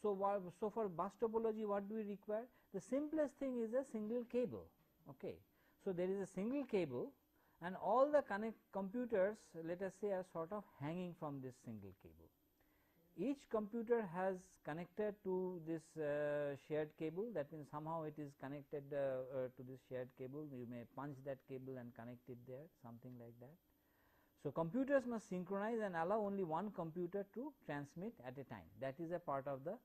so for bus topology what do we require? The simplest thing is a single cable. Okay. So, there is a single cable and all the computers, let us say, are sort of hanging from this single cable. Each computer has connected to this shared cable, that means somehow it is connected to this shared cable. You may punch that cable and connect it there, something like that. So, computers must synchronize and allow only one computer to transmit at a time, that is a part of the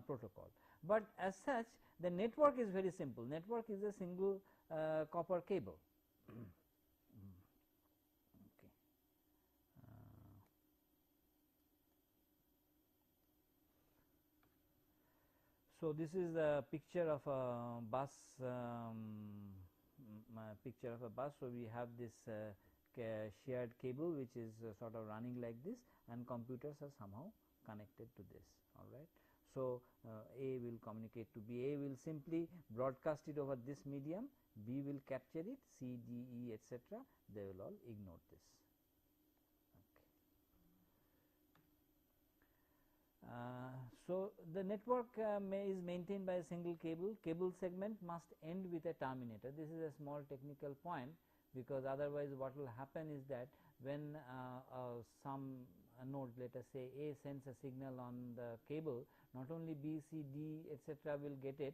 protocol. But as such, the network is very simple. Network is a single copper cable. Okay. So, this is the picture of a bus, picture of a bus. So, we have this shared cable which is sort of running like this, and computers are somehow connected to this, all right. So, A will communicate to B. A will simply broadcast it over this medium, B will capture it, C, D, E, etc. They will all ignore this. So, the network is maintained by a single cable. Cable segment must end with a terminator. This is a small technical point, because otherwise what will happen is that when some node, let us say A, sends a signal on the cable, not only B, C, D, etc. will get it,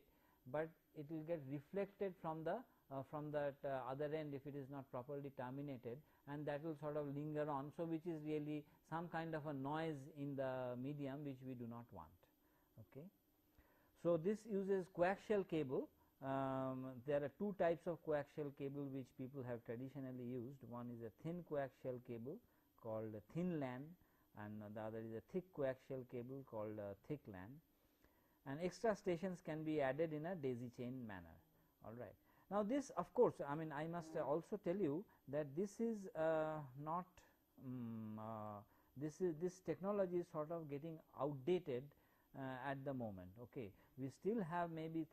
but it will get reflected from the that other end if it is not properly terminated, and that will sort of linger on. So, which is really some kind of a noise in the medium which we do not want. Okay. So, this uses coaxial cable. There are two types of coaxial cable which people have traditionally used. One is a thin coaxial cable called a thin LAN, and the other is a thick coaxial cable called thick LAN, and extra stations can be added in a daisy chain manner. All right. Now, this of course, I mean I must also tell you that this is not this technology is sort of getting outdated at the moment. Okay. We still have maybe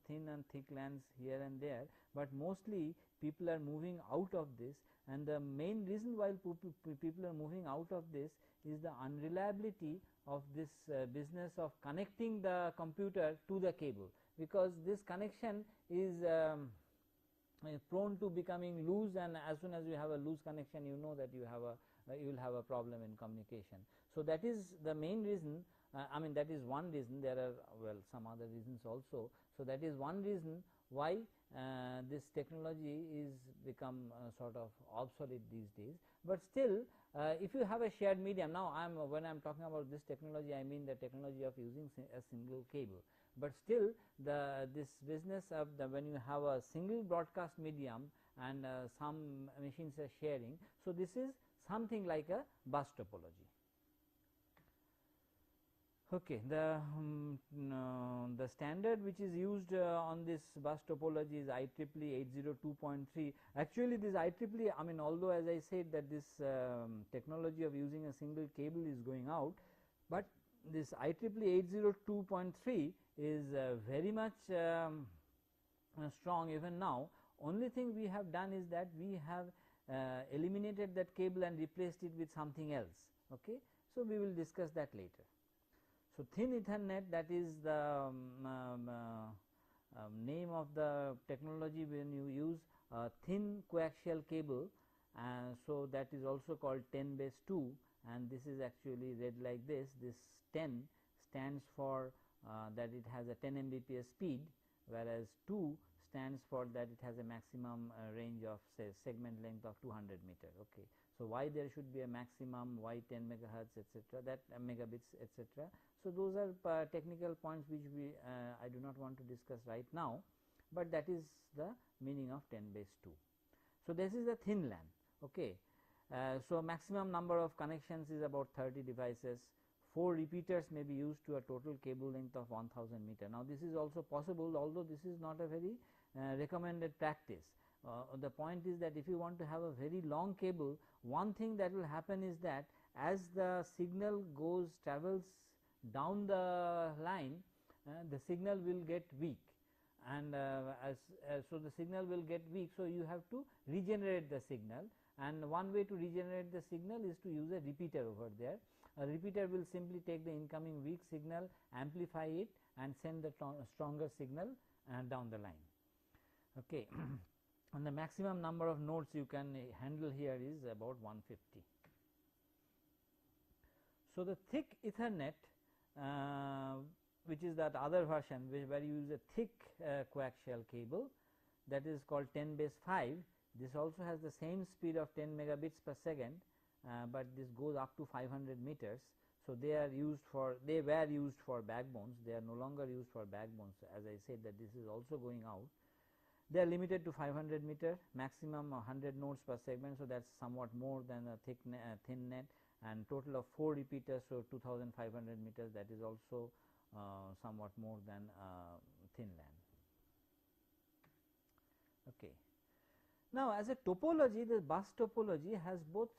thin and thick LANs here and there, but mostly people are moving out of this, and the main reason why people are moving out of this is the unreliability of this business of connecting the computer to the cable, because this connection is prone to becoming loose, and as soon as you have a loose connection, you know that you have a you will have a problem in communication. So, that is the main reason. I mean that is one reason. There are some other reasons also. So, that is one reason why this technology is become sort of obsolete these days. But still, if you have a shared medium, now when I am talking about this technology, I mean the technology of using a single cable. But still, this business of when you have a single broadcast medium and some machines are sharing. So, this is something like a bus topology. Okay, the standard which is used on this bus topology is IEEE 802.3. Actually, this IEEE, I mean, although as I said that this technology of using a single cable is going out, but this IEEE 802.3 is very much strong even now. Only thing we have done is that we have eliminated that cable and replaced it with something else. Okay. So, we will discuss that later. So, thin Ethernet, that is the name of the technology when you use a thin coaxial cable. So, that is also called 10^2, and this is actually read like this. This 10 stands for that it has a 10 Mbps speed, whereas 2 stands for that it has a maximum range of say segment length of 200 meter. Okay. So, why there should be a maximum, why 10 megahertz, etc., that megabits, etc. So, those are technical points which we I do not want to discuss right now, but that is the meaning of 10^2. So, this is the thin LAN. Okay. So, maximum number of connections is about 30 devices. 4 repeaters may be used to a total cable length of 1000 meter. Now, this is also possible, although this is not a very recommended practice. The point is that if you want to have a very long cable, one thing that will happen is that as the signal travels down the line, the signal will get weak, and so the signal will get weak. So, you have to regenerate the signal, and one way to regenerate the signal is to use a repeater over there. a repeater will simply take the incoming weak signal, amplify it and send the stronger signal down the line. Okay. And the maximum number of nodes you can handle here is about 150. So, the thick Ethernet, which is that other version where you use a thick coaxial cable, that is called 10 base 5. This also has the same speed of 10 megabits per second, but this goes up to 500 meters. So, they were used for backbones. They are no longer used for backbones. As I said, that this is also going out. They are limited to 500 meter, maximum 100 nodes per segment. So, that is somewhat more than a thin net, and total of 4 repeaters. So, 2500 meters, that is also somewhat more than thin LAN. Okay. Now, as a topology, the bus topology has both